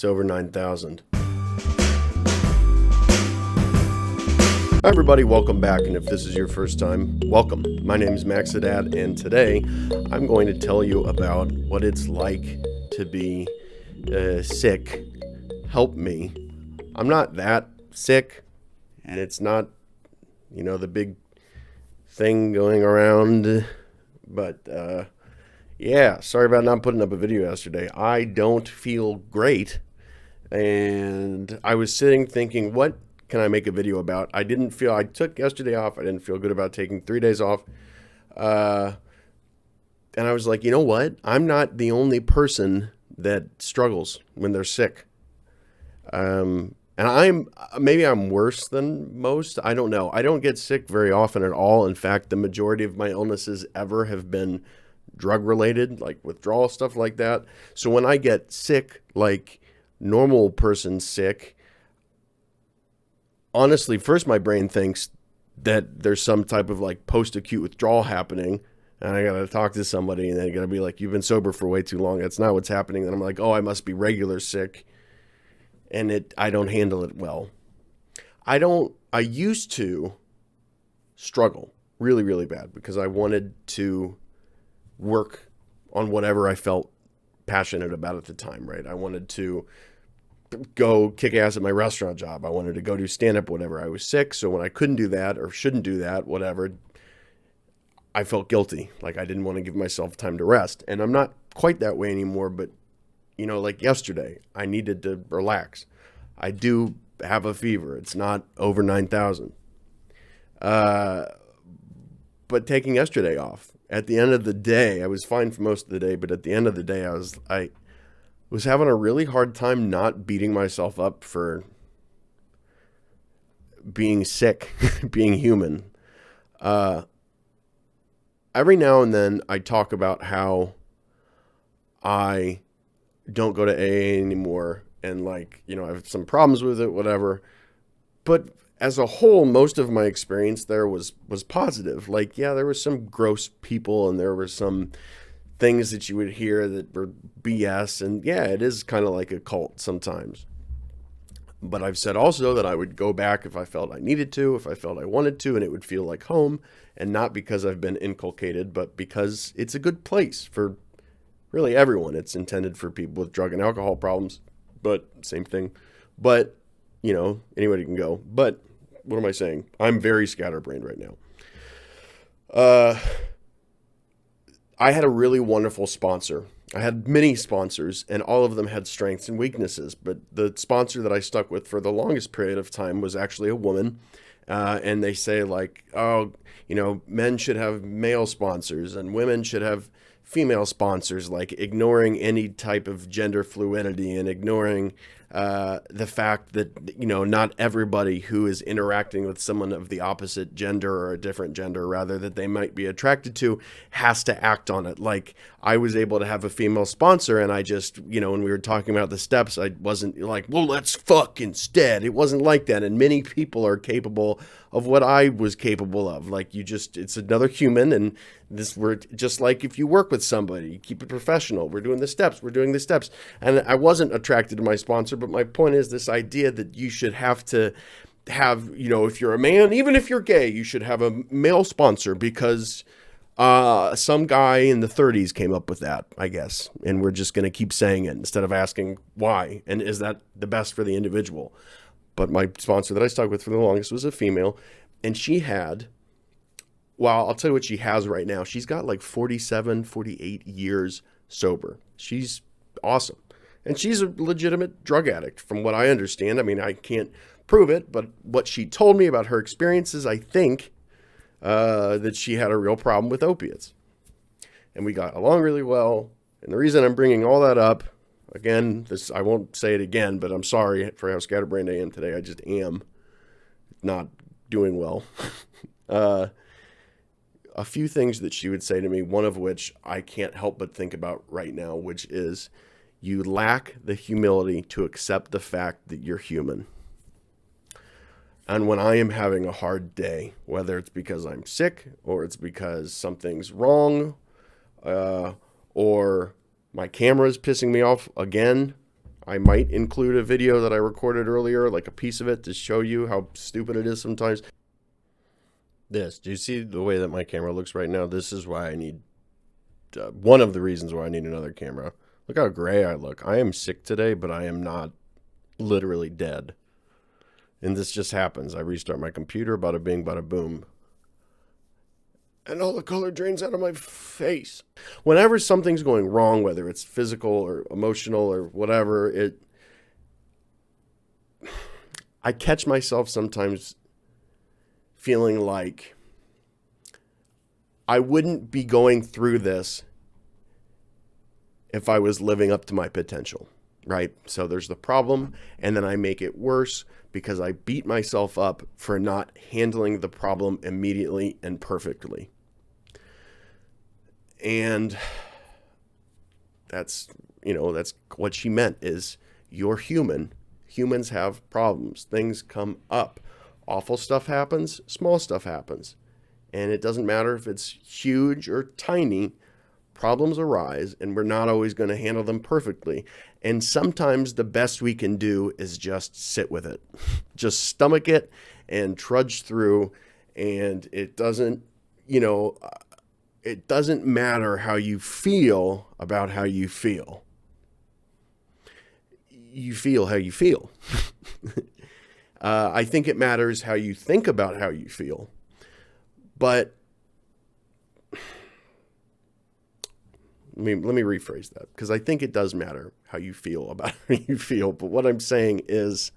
It's over 9,000. Hi everybody, welcome back, and if this is your first time, welcome. My name is Max Haddad, and today I'm going to tell you about what it's like to be sick. Help me. I'm not that sick, and it's not, the big thing going around, but sorry about not putting up a video yesterday. I don't feel great, and I was sitting thinking, what can I make a video about? I took yesterday off. I didn't feel good about taking 3 days off. And I was like, you know what? I'm not the only person that struggles when they're sick. And maybe I'm worse than most. I don't know. I don't get sick very often at all. In fact, the majority of my illnesses ever have been drug related, like withdrawal, stuff like that. So when I get sick, like normal person sick, honestly, first my brain thinks that there's some type of like post-acute withdrawal happening, and I gotta talk to somebody, and they're gonna be like, "You've been sober for way too long." That's not what's happening. And I'm like, "Oh, I must be regular sick," and I don't handle it well. I used to struggle really, really bad because I wanted to work on whatever I felt passionate about at the time, right? I wanted to go kick ass at my restaurant job. I wanted to go do stand-up, whatever. I was sick, so when I couldn't do that or shouldn't do that, whatever, I felt guilty. Like I didn't want to give myself time to rest. And I'm not quite that way anymore, but, like yesterday, I needed to relax. I do have a fever. It's not over 9,000. But taking yesterday off, at the end of the day, I was fine for most of the day, but at the end of the day, I was having a really hard time not beating myself up for being sick, being human. Every now and then I talk about how I don't go to AA anymore and I have some problems with it, whatever. But as a whole, most of my experience there was positive. There were some gross people and there were some things that you would hear that were BS. And yeah, it is kind of like a cult sometimes. But I've said also that I would go back if I felt I needed to, if I felt I wanted to, and it would feel like home. And not because I've been inculcated, but because it's a good place for really everyone. It's intended for people with drug and alcohol problems, but same thing. But, anybody can go. But what am I saying? I'm very scatterbrained right now. I had a really wonderful sponsor. I had many sponsors, and all of them had strengths and weaknesses. But the sponsor that I stuck with for the longest period of time was actually a woman. And they say men should have male sponsors and women should have female sponsors, like ignoring any type of gender fluidity and ignoring the fact that, not everybody who is interacting with someone of the opposite gender or a different gender, rather, that they might be attracted to, has to act on it. Like, I was able to have a female sponsor, and I just, when we were talking about the steps, I wasn't like, well, let's fuck instead. It wasn't like that. And many people are capable of what I was capable of. It's another human, and we're just like if you work with somebody, you keep it professional. We're doing the steps. And I wasn't attracted to my sponsor, but my point is this idea that you should have to have, if you're a man, even if you're gay, you should have a male sponsor because some guy in the 30s came up with that, I guess. And we're just going to keep saying it instead of asking why. And is that the best for the individual? But my sponsor that I stuck with for the longest was a female, and she had, well, I'll tell you what she has right now. She's got 47, 48 years sober. She's awesome. And she's a legitimate drug addict from what I understand. I mean, I can't prove it, but what she told me about her experiences, I think that she had a real problem with opiates. And we got along really well. And the reason I'm bringing all that up, again, I won't say it again, but I'm sorry for how scatterbrained I am today. I just am not doing well. A few things that she would say to me, one of which I can't help but think about right now, which is, you lack the humility to accept the fact that you're human. And when I am having a hard day, whether it's because I'm sick or it's because something's wrong, or my camera is pissing me off again, I might include a video that I recorded earlier, like a piece of it, to show you how stupid it is sometimes. Do you see the way that my camera looks right now? This is why I need, one of the reasons why I need another camera. Look how gray I look. I am sick today, but I am not literally dead. And this just happens. I restart my computer, bada bing, bada boom. And all the color drains out of my face. Whenever something's going wrong, whether it's physical or emotional or whatever, I catch myself sometimes feeling like I wouldn't be going through this if I was living up to my potential, right? So there's the problem, and then I make it worse because I beat myself up for not handling the problem immediately and perfectly. And that's what she meant is you're human. Humans have problems. Things come up. Awful stuff happens. Small stuff happens. And it doesn't matter if it's huge or tiny. Problems arise, and we're not always going to handle them perfectly. And sometimes the best we can do is just sit with it. Just stomach it and trudge through. And it doesn't matter how you feel about how you feel. You feel how you feel. I think it matters how you think about how you feel. But let me rephrase that, because I think it does matter how you feel about how you feel. But what I'm saying is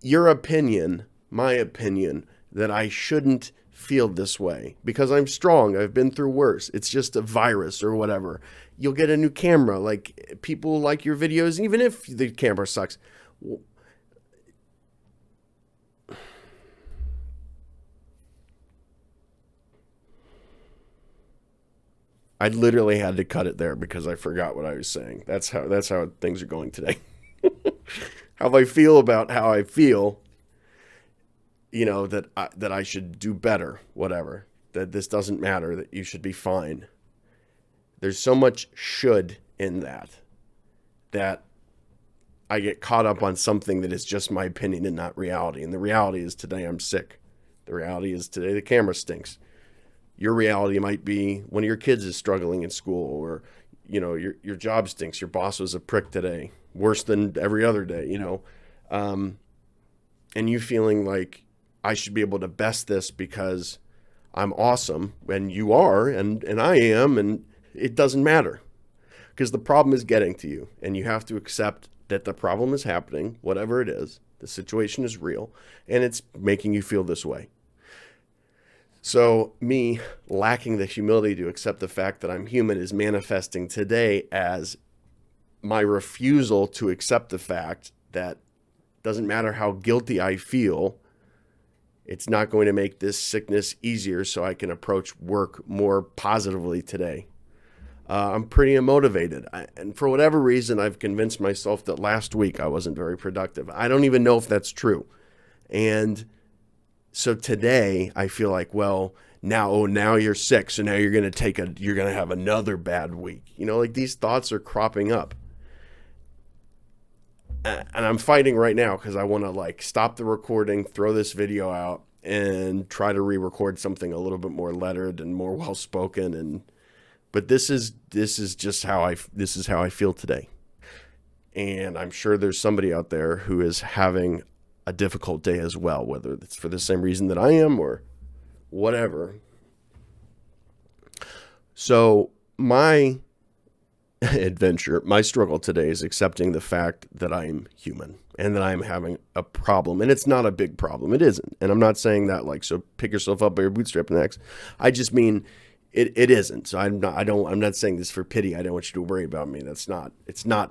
your opinion, my opinion, that I shouldn't feel this way because I'm strong. I've been through worse. It's just a virus or whatever. You'll get a new camera. Like, people like your videos, even if the camera sucks. I literally had to cut it there because I forgot what I was saying. That's how things are going today. How I feel about how I feel, that I should do better, whatever. That this doesn't matter, that you should be fine. There's so much should in that I get caught up on something that is just my opinion and not reality. And the reality is today I'm sick. The reality is today the camera stinks. Your reality might be one of your kids is struggling in school, or, your job stinks. Your boss was a prick today, worse than every other day, and you feeling like I should be able to best this because I'm awesome, and you are, and I am, and it doesn't matter because the problem is getting to you, and you have to accept that the problem is happening, whatever it is. The situation is real, and it's making you feel this way. So me lacking the humility to accept the fact that I'm human is manifesting today as my refusal to accept the fact that doesn't matter how guilty I feel, it's not going to make this sickness easier so I can approach work more positively today. I'm pretty unmotivated. And for whatever reason, I've convinced myself that last week I wasn't very productive. I don't even know if that's true. And so today I feel like, well, now you're sick. So now you're going to have another bad week. Like these thoughts are cropping up. And I'm fighting right now because I want to stop the recording, throw this video out, and try to re-record something a little bit more lettered and more well-spoken. But this is how I feel today. And I'm sure there's somebody out there who is having a difficult day as well, whether it's for the same reason that I am or whatever. So my struggle today is accepting the fact that I'm human and that I'm having a problem. And it's not a big problem. It isn't. And I'm not saying that so pick yourself up by your bootstrap next. I just mean it isn't. So I'm not saying this for pity. I don't want you to worry about me. It's not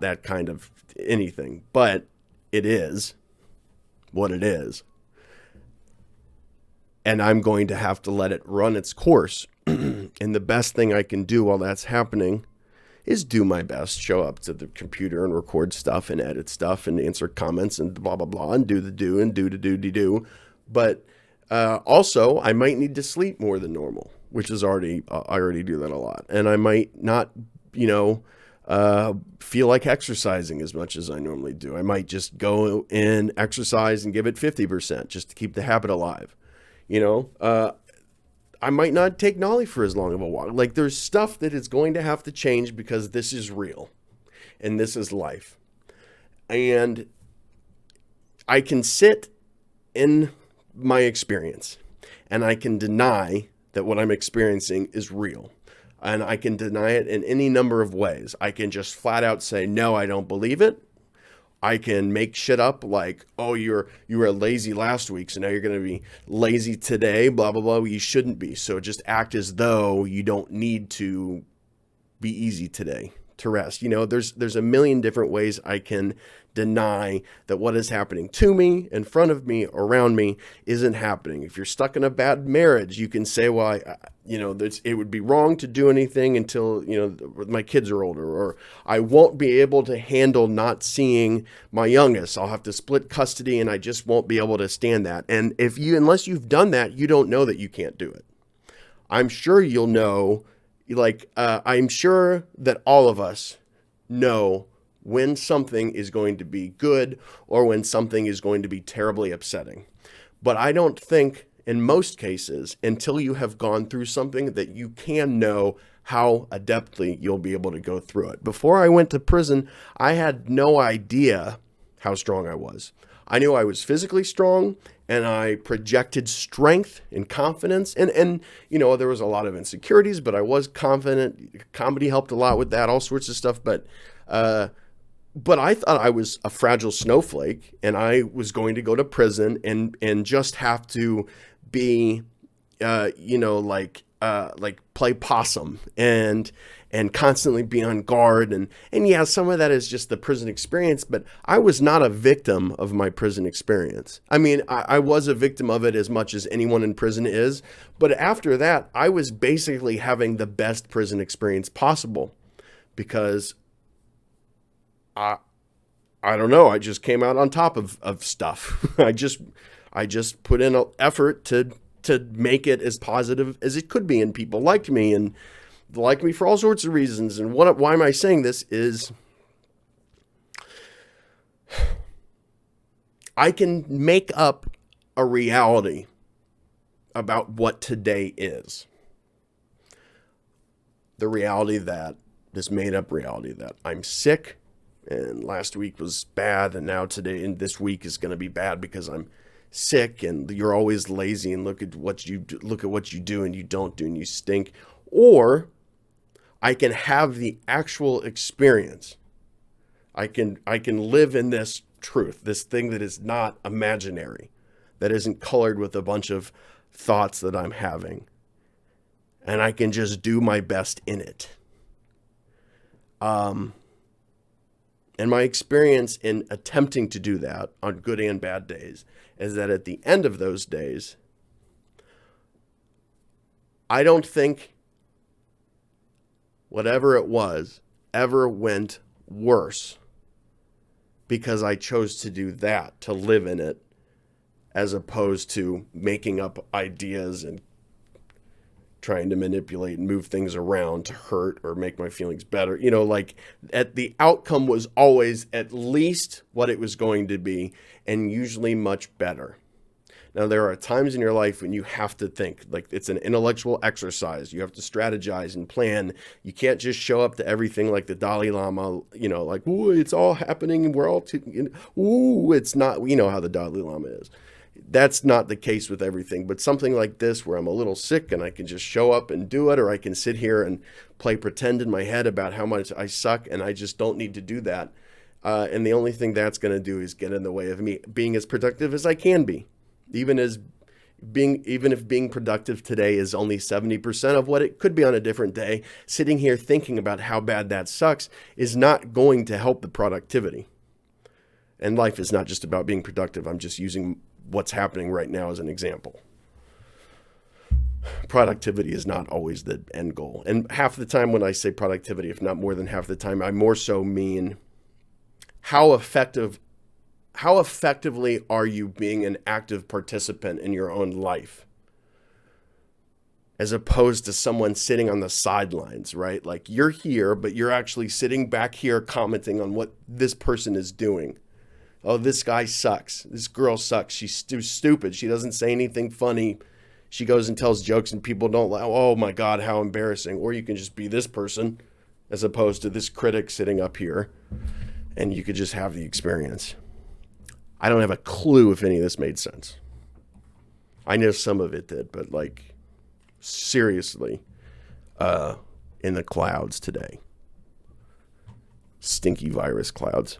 that kind of anything, but it is what it is. And I'm going to have to let it run its course. And the best thing I can do while that's happening is do my best, show up to the computer and record stuff and edit stuff and answer comments and blah, blah, blah, and do the do and do to do. But also, I might need to sleep more than normal, which is I already do that a lot. And I might not, feel like exercising as much as I normally do. I might just go and exercise and give it 50% just to keep the habit alive. You know, I might not take Nolly for as long of a walk. Like, there's stuff that is going to have to change because this is real and this is life. And I can sit in my experience and I can deny that what I'm experiencing is real. And I can deny it in any number of ways. I can just flat out say, no, I don't believe it. I can make shit up like, oh, you were lazy last week, so now you're going to be lazy today, blah, blah, blah. You shouldn't be. So just act as though you don't need to be easy today to rest. You know, there's a million different ways I can deny that what is happening to me, in front of me, around me isn't happening. If you're stuck in a bad marriage, you can say, well, it would be wrong to do anything until, my kids are older, or I won't be able to handle not seeing my youngest. I'll have to split custody and I just won't be able to stand that. And unless you've done that, you don't know that you can't do it. I'm sure you'll know, I'm sure that all of us know when something is going to be good or when something is going to be terribly upsetting. But I don't think in most cases, until you have gone through something, that you can know how adeptly you'll be able to go through it. Before I went to prison, I had no idea how strong I was. I knew I was physically strong and I projected strength and confidence. And there was a lot of insecurities, but I was confident. Comedy helped a lot with that, all sorts of stuff. But I thought I was a fragile snowflake and I was going to go to prison and just have to be, play possum and constantly be on guard. And yeah, some of that is just the prison experience, but I was not a victim of my prison experience. I mean, I was a victim of it as much as anyone in prison is, but after that, I was basically having the best prison experience possible because I don't know. I just came out on top of stuff. I just put in an effort to make it as positive as it could be. And people liked me and liked me for all sorts of reasons. And why am I saying this is I can make up a reality about what today is. The reality this made up reality that I'm sick. And last week was bad, and now today and this week is going to be bad because I'm sick, and you're always lazy, and look at what you do, and you don't do, and you stink. Or I can have the actual experience. I can live in this truth, this thing that is not imaginary, that isn't colored with a bunch of thoughts that I'm having, and I can just do my best in it. And my experience in attempting to do that on good and bad days is that at the end of those days, I don't think whatever it was ever went worse because I chose to do that, to live in it, as opposed to making up ideas and trying to manipulate and move things around to hurt or make my feelings better. The outcome was always at least what it was going to be, and usually much better. Now, there are times in your life when you have to think, like it's an intellectual exercise. You have to strategize and plan. You can't just show up to everything like the Dalai Lama, ooh, it's all happening and we're all, ooh, it's not, how the Dalai Lama is. That's not the case with everything, but something like this where I'm a little sick and I can just show up and do it, or I can sit here and play pretend in my head about how much I suck, and I just don't need to do that. And the only thing that's going to do is get in the way of me being as productive as I can be. Even if being productive today is only 70% of what it could be on a different day, sitting here thinking about how bad that sucks is not going to help the productivity. And life is not just about being productive. I'm just using what's happening right now as an example. Productivity is not always the end goal. And half the time when I say productivity, if not more than half the time, I more so mean how effectively are you being an active participant in your own life? as opposed to someone sitting on the sidelines, right? Like you're here, but you're actually sitting back here commenting on what this person is doing. Oh, this guy sucks. This girl sucks. She's stupid. She doesn't say anything funny. She goes and tells jokes and people don't laugh. Oh my God, how embarrassing. Or you can just be this person as opposed to this critic sitting up here and you could just have the experience. I don't have a clue if any of this made sense. I know some of it did, but like seriously, in the clouds today. Stinky virus clouds.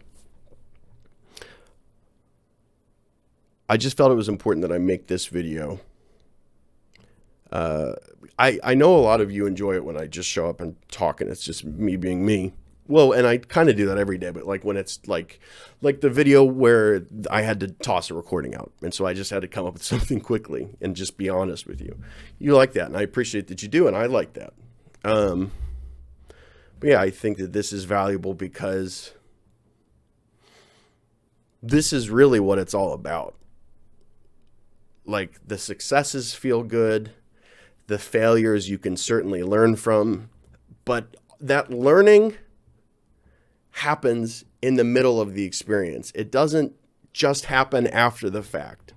I just felt it was important that I make this video. I know a lot of you enjoy it when I just show up and talk and it's just me being me. Well, and I kind of do that every day, but like when it's like the video where I had to toss a recording out. And so I just had to come up with something quickly and just be honest with you. You like that. And I appreciate that you do. And I like that. But yeah, I think that this is valuable because this is really what it's all about. Like the successes feel good. The failures you can certainly learn from, but that learning happens in the middle of the experience. It doesn't just happen after the fact.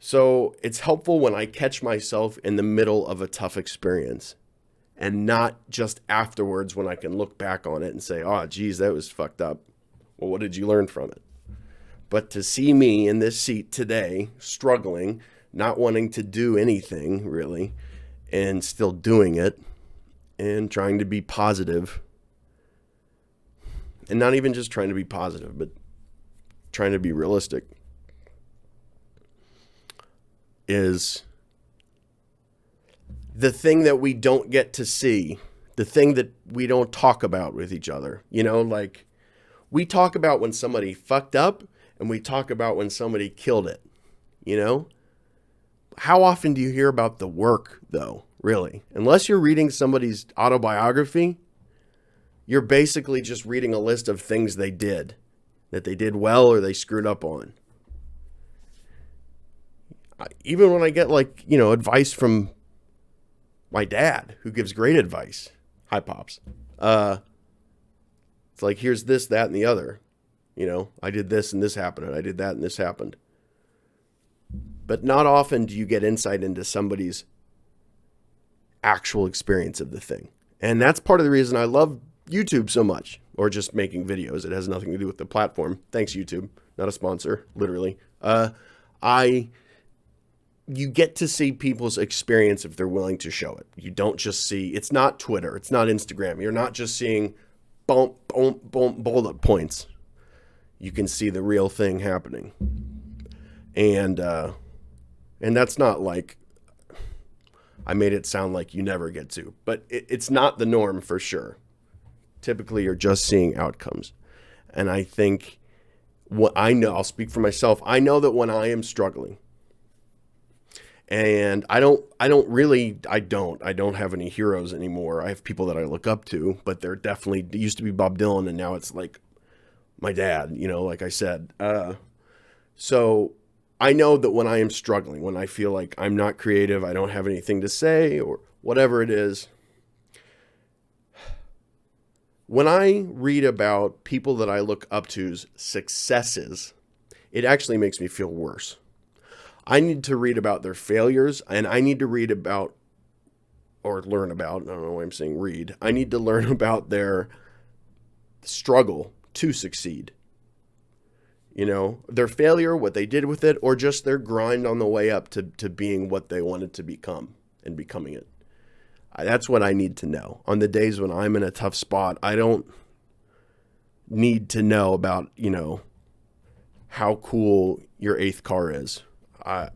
So it's helpful when I catch myself in the middle of a tough experience and not just afterwards when I can look back on it and say, oh, geez, that was fucked up. Well, what did you learn from it? But to see me in this seat today, struggling, not wanting to do anything really, and still doing it and trying to be positive, and not even just trying to be positive, but trying to be realistic, is the thing that we don't get to see, the thing that we don't talk about with each other. You know, like we talk about when somebody fucked up and we talk about when somebody killed it, you know? How often do you hear about the work, though, really? Unless you're reading somebody's autobiography, you're basically just reading a list of things they did, that they did well or they screwed up on. Even when I get, like, you know, advice from my dad, who gives great advice. Hi, Pops. It's like, here's this, that, and the other. You know, I did this and this happened, and I did that and this happened. But not often do you get insight into somebody's actual experience of the thing. And that's part of the reason I love YouTube so much, or just making videos. It has nothing to do with the platform. Thanks, YouTube. Not a sponsor, literally. You get to see people's experience if they're willing to show it. You don't just see, it's not Twitter, it's not Instagram. You're not just seeing bullet points. You can see the real thing happening. And that's not like, I made it sound like you never get to, but it's not the norm for sure. Typically, you're just seeing outcomes. And I think what I know, I'll speak for myself. I know that when I am struggling, and I don't have any heroes anymore. I have people that I look up to, but they're definitely, it used to be Bob Dylan and now it's like my dad, you know, like I said. So I know that when I am struggling, when I feel like I'm not creative, I don't have anything to say or whatever it is, when I read about people that I look up to's successes, it actually makes me feel worse. I need to read about their failures, and I need to read about, or learn about, I don't know why I'm saying read, I need to learn about their struggle to succeed. You know, their failure, what they did with it, or just their grind on the way up to being what they wanted to become and becoming it. That's what I need to know. On the days when I'm in a tough spot, I don't need to know about, you know, how cool your 8th car is. I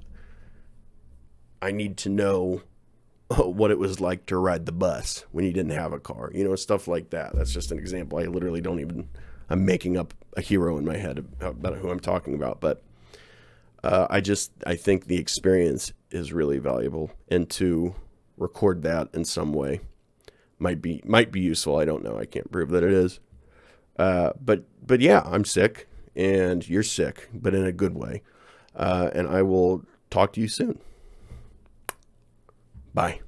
need to know what it was like to ride the bus when you didn't have a car, you know, stuff like that. That's just an example. I literally don't even, I'm making up a hero in my head about who I'm talking about. But I think the experience is really valuable, and to record that in some way might be useful. I don't know. I can't prove that it is. But yeah, I'm sick and you're sick, but in a good way. And I will talk to you soon. Bye.